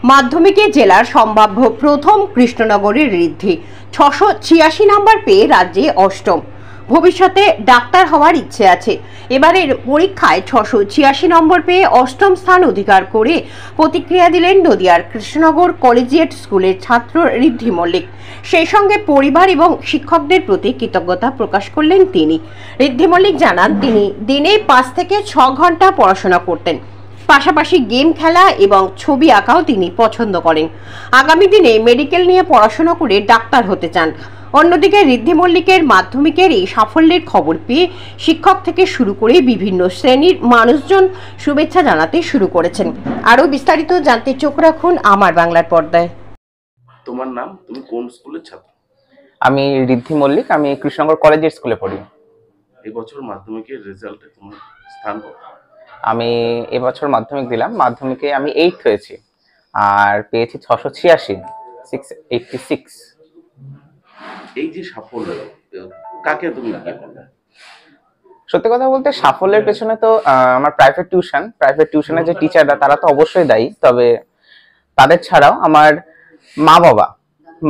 মাধ্যমিকে জেলার সম্ভাব্য প্রথম কৃষ্ণনগরের ঋদ্ধি 686 নম্বর পেয়ে রাজ্যে অষ্টম। ভবিষ্যতে ডাক্তার হওয়ার ইচ্ছে আছে। এবারের পরীক্ষায় 686 নম্বর পেয়ে অষ্টম স্থান অধিকার করে প্রতিক্রিয়া দিলেন নদিয়ার কৃষ্ণনগর কলেজিয়েট স্কুলের ছাত্র ঋদ্ধি মল্লিক। সেই সঙ্গে পরিবার এবং শিক্ষকদের প্রতি কৃতজ্ঞতা প্রকাশ করলেন তিনি। ঋদ্ধি মল্লিক জানান, তিনি দিনে 5 থেকে 6 ঘন্টা পড়াশোনা করতেন। পাশাপাশি গেম খেলা এবং ছবি আঁকাও তিনি পছন্দ করেন। আগামী দিনে মেডিকেল নিয়ে পড়াশোনা করে ডাক্তার হতে চান। অন্যদিকে ঋদ্ধি মল্লিকের মাধ্যমিকের এই সাফল্যের খবর পেয়ে শিক্ষক থেকে শুরু করে বিভিন্ন শ্রেণীর মানুষজন শুভেচ্ছা জানাতে শুরু করেছেন। আরও বিস্তারিত জানতে চোখ রাখুন আমার বাংলার পর্দায়। তোমার নাম, তুমি কোন স্কুলের ছাত্র? আমি ঋদ্ধি মল্লিক, আমি কৃষ্ণনগর কলেজের স্কুলে পড়ি। এই বছর মাধ্যমিকের রেজাল্টে তোমার স্থান কত? আমি এবছর মাধ্যমিক দিলাম, মাধ্যমিকে আমি 8 হয়েছি আর পেয়েছি 686, 686। এই যে সাফল্য, কাকে তুমি কি বলবে? সত্যি কথা বলতে সাফল্যের পেছনে তো আমার প্রাইভেট টিউশনের যে টিচাররা তারা তো অবশ্যই দায়ী, তবে তাদের ছাড়াও আমার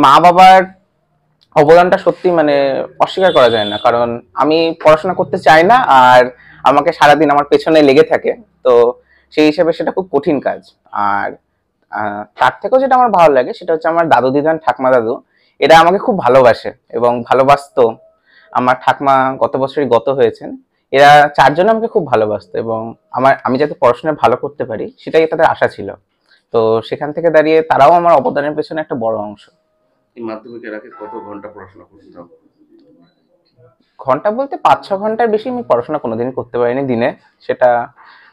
মা বাবার অবদানটা সত্যি মানে অস্বীকার করা যায় না। কারণ আমি পড়াশোনা করতে চাই না আর আমাকে সারাদিন আমার পেছনে লেগে থাকে, তো সেই হিসেবে সেটা খুব কঠিন কাজ। আর তার থেকেও যেটা আমার ভালো লাগে সেটা হচ্ছে আমার দাদু দিদান, ঠাকমা দাদু, এরা আমাকে খুব ভালোবাসে এবং ভালোবাসতো। আমার ঠাকমা গত বছরই গত হয়েছেন। এরা 4 জন আমাকে খুব ভালোবাসতো এবং আমি যাতে পড়াশোনায় ভালো করতে পারি সেটাই তাদের আশা ছিল। তো সেখান থেকে দাঁড়িয়ে তারাও আমার অবদানের পেছনে একটা বড় অংশ। এই মাধ্যমিকের আগে কত ঘন্টা পড়াশোনা করতে? ঘন্টা বলতে 5-6 ঘন্টার বেশি আমি পড়াশোনা কোনোদিনই করতে পারিনি দিনে। সেটা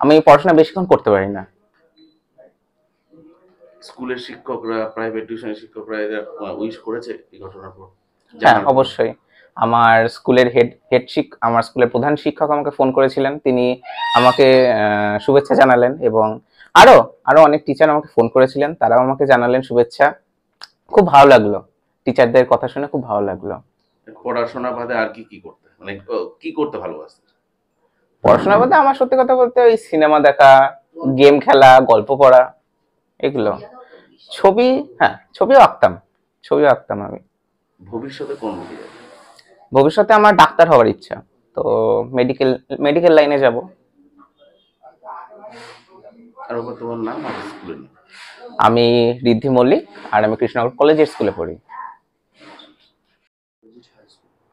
আমি পড়াশোনা বেশিক্ষণ করতে পারি না। স্কুলের শিক্ষকরা, প্রাইভেট টিউশনের শিক্ষকরা এরা উইশ করেছে এই ঘটনার পর? হ্যাঁ, অবশ্যই। আমার স্কুলের আমার স্কুলের প্রধান শিক্ষক আমাকে ফোন করেছিলেন। তিনি আমাকে শুভেচ্ছা জানালেন এবং আরো অনেক টিচার আমাকে ফোন করেছিলেন, তারাও আমাকে জানালেন শুভেচ্ছা। খুব ভালো লাগলো, টিচারদের কথা শুনে খুব ভালো লাগলো। পড়াশোনা বাদে আর কি করতে, মানে কি করতে ভালোবাসতে? পড়াশোনা বাদে আমার সত্যি কথা বলতে ওই সিনেমা দেখা, গেম খেলা, গল্প পড়া, এগুলো। ছবিও আঁকতাম আমি। ভবিষ্যতে কোন দিকে? ভবিষ্যতে আমার ডাক্তার হওয়ার ইচ্ছা, তো মেডিকেল লাইনে যাব। আর তোমার নাম আর স্কুলের নাম? আমি ঋদ্ধি মল্লিক আর আমি কৃষ্ণনগর কলেজের স্কুলে পড়ি।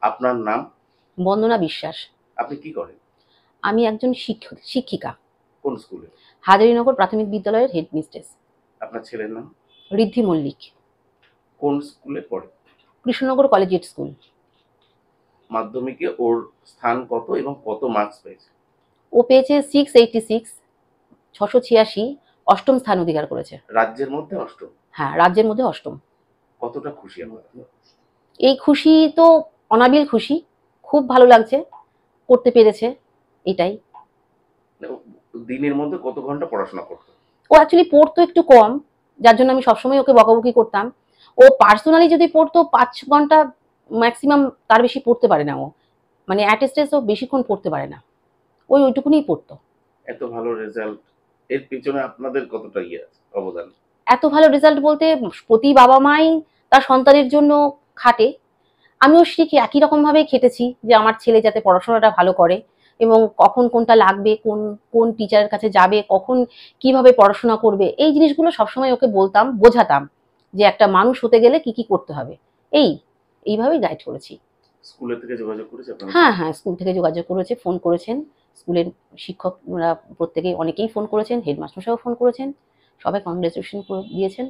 আপনার নাম? বন্দনা বিশ্বাস। আপনি কি করেন? আমি একজন শিক্ষিকা। কোন স্কুলে? হাজারীনগর প্রাথমিক বিদ্যালয়ের হেডমিস্ট্রেস। আপনার ছেলের নাম? ঋদ্ধি মল্লিক। কোন স্কুলে পড়ে? Krishnanagar collegiate school. মাধ্যমিকে ওর স্থান কত এবং কত মার্কস পেয়েছে? ও পেয়েছে 686, 686, অষ্টম স্থান অধিকার করেছে। রাজ্যের মধ্যে অষ্টম? হ্যাঁ, রাজ্যের মধ্যে অষ্টম। কতটা খুশি আপনারা? এই খুশি তো অনাবিল খুশি, খুব ভালো লাগছে, করতে পেরেছে, এটাই। দিনের মধ্যে কত ঘন্টা পড়াশোনা করতো? ও অ্যাকচুয়ালি পড়তো একটু কম, যার জন্য আমি সবসময় ওকে বকাবকি করতাম। ও পার্সোনালি যদি পড়তো 5 ঘন্টা ম্যাক্সিমাম, তার বেশি পড়তে পারে না ও। মানে অ্যাট এ স্টেজ ও বেশিক্ষণ পড়তে পারে না, ওইটুকুনি পড়তো। এত ভালো রেজাল্ট, এর পিছনে আপনাদের কতটা অবদান? এত ভালো রেজাল্ট বলতে প্রতি বাবা মাই তার সন্তানের জন্য খাটে। আমিও শিখি একই রকম ভাবে খেটেছি যে আমার ছেলে যাতে পড়াশোনাটা ভালো করে এবং কখন কোনটা লাগবে, কোন টিচারের কাছে যাবে, কখন কিভাবে পড়াশোনা করবে, এই জিনিসগুলো সবসময় ওকে বলতাম, বোঝাতাম যে একটা মানুষ হতে গেলে কি কি করতে হবে। এইভাবেই গাইড করেছি। স্কুলের থেকে যোগাযোগ করেছে আপনারা? হ্যাঁ, স্কুল থেকে যোগাযোগ করেছে, ফোন করেছেন। স্কুলের শিক্ষকরা প্রত্যেকেই অনেকেই ফোন করেছেন, হেডমাস্টার সাহেব ফোন করেছেন, সবাই কংগ্রেচুলেশন করে দিয়েছেন।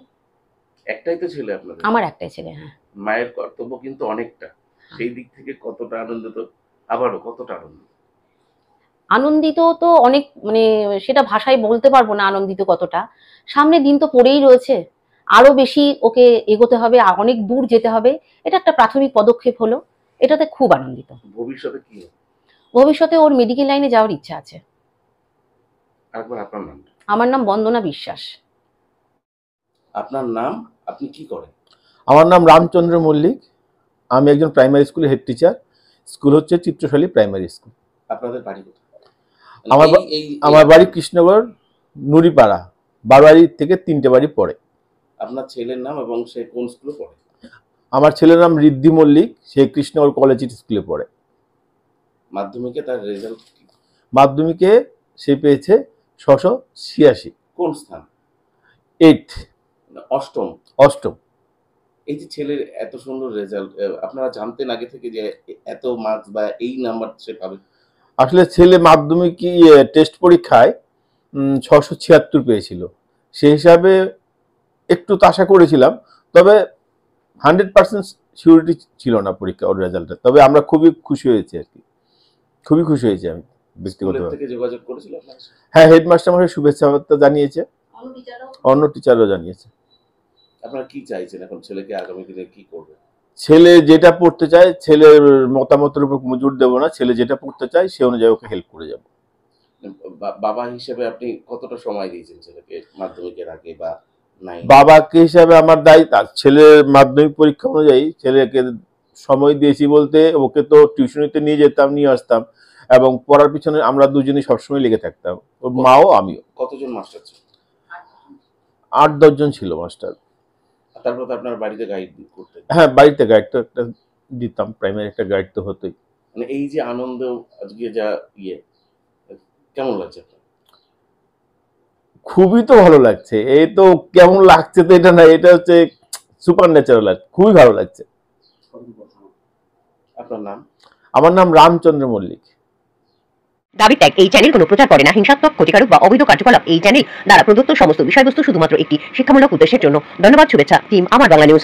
একটাই তো ছেলে আপনাদের? আমার একটাই ছেলে। হ্যাঁ। মায়ের কর্তব্য কিন্তু অনেকটা, সেই দিক থেকে কতটা আনন্দিত? আবারও কতটা আনন্দিত তো অনেক, মানে সেটা ভাষায় বলতে পারবো না আনন্দিত কতটা। সামনে দিন তো পড়েই রয়েছে, আরো বেশি ওকে এগোতে হবে, অনেক দূর যেতে হবে। এটা একটা প্রাথমিক পদক্ষেপ হলো, এটাতে খুব আনন্দিত। ভবিষ্যতে কি? ভবিষ্যতে ওর মেডিকেল লাইনে যাওয়ার ইচ্ছা আছে। আরেকবার আপনার নাম? আমার নাম বন্দনা বিশ্বাস। আপনার নাম, আপনি কি করেন? আমার নাম রামচন্দ্র মল্লিক, আমি একজন প্রাইমারি স্কুলের হেড টিচার। স্কুল হচ্ছে চিত্রশালী প্রাইমারি স্কুল। আপনাদের বাড়ি কোথায়? আমার বাড়ি কৃষ্ণনগর নুরিপাড়া, বারোয়ারি থেকে 3টে বাড়ি পড়ে। আপনার ছেলের নাম এবং সে কোন স্কুলে পড়ে? আমার ছেলের নাম ঋদ্ধি মল্লিক, সে কৃষ্ণনগর কলেজ স্কুলে পড়ে। মাধ্যমিকে তার রেজাল্ট কি? মাধ্যমিকে সে পেয়েছে 686, কোন স্থান? 8, অষ্টম। অষ্টম। এই যে ছেলের এত সুন্দর রেজাল্ট, আপনারা জানতেন আগে থেকে যে এত মার্কস বা এই নাম্বার সে পাবে? আসলে ছেলে মাধ্যমিক টেস্ট পরীক্ষায় 676 পেয়েছিল। সেই হিসাবে একটু তো আশা করেছিলাম, তবে 100% সিউরিটি ছিল না পরীক্ষা ওর রেজাল্টে। তবে আমরা খুবই খুশি হয়েছি আর কি, খুবই খুশি হয়েছি আমি স্কুলের ব্যক্তিগতভাবে। থেকে যোগাযোগ করেছিল আপনার সাথে? হ্যাঁ, হেডমাস্টার মশাই শুভেচ্ছা বার্তা জানিয়েছে, অন্য টিচারও জানিয়েছে। আপনারা কি চাইছেন এখন? ছেলেকে আগামী দিনে কি করবে? ছেলে যেটা পড়তে চায়, ছেলের মতামতের উপর কোনো জোর দেবো না, ছেলে যেটা পড়তে চায় সে অনুযায়ী ওকে হেল্প করে যাবো। বাবা হিসেবে আপনি কতটা সময় দিয়েছেন ছেলেকে মাধ্যমিকের আগে বা নাই? বাবাকে হিসাবে আমার দায়িত্ব, ছেলের মাধ্যমিক পরীক্ষা অনুযায়ী ছেলেকে সময় দিয়েছি বলতে, ওকে তো টিউশনিতে নিয়ে যেতাম, নিয়ে আসতাম, এবং পড়ার পিছনে আমরা দুজনই সবসময় লেগে থাকতাম, ওর মাও আমিও। কতজন মাস্টার ছিল? 8-10 জন ছিল মাস্টার। তারপর তো আপনার বাড়িতে গাইড করতেন। হ্যাঁ, বাড়িতে গাইড তো একটা দিতাম, প্রাইমারি একটা গাইড তো হতোই। মানে এই যে আনন্দ আজকে যা কেমন লাগছে আপনার? খুবই তো ভালো লাগছে। এই তো কেমন লাগছে তো এটা না, এটা হচ্ছে সুপার ন্যাচারাল, খুবই ভালো লাগছে। আপনার নাম? আমার নাম রামচন্দ্র মল্লিক। দাবি ত্যাগ এই চ্যানেল কোনো প্রচার করে না। হিংসাত্মক, ক্ষতিকারক বা অবৈধ কার্যকলাপ এই চ্যানেল দ্বারা প্রদত্ত সমস্ত বিষয়বস্তু শুধুমাত্র একটি শিক্ষামূলক উদ্দেশ্যের জন্য। ধন্যবাদ। শুভেচ্ছা টিম আমার বাংলা নিউজ।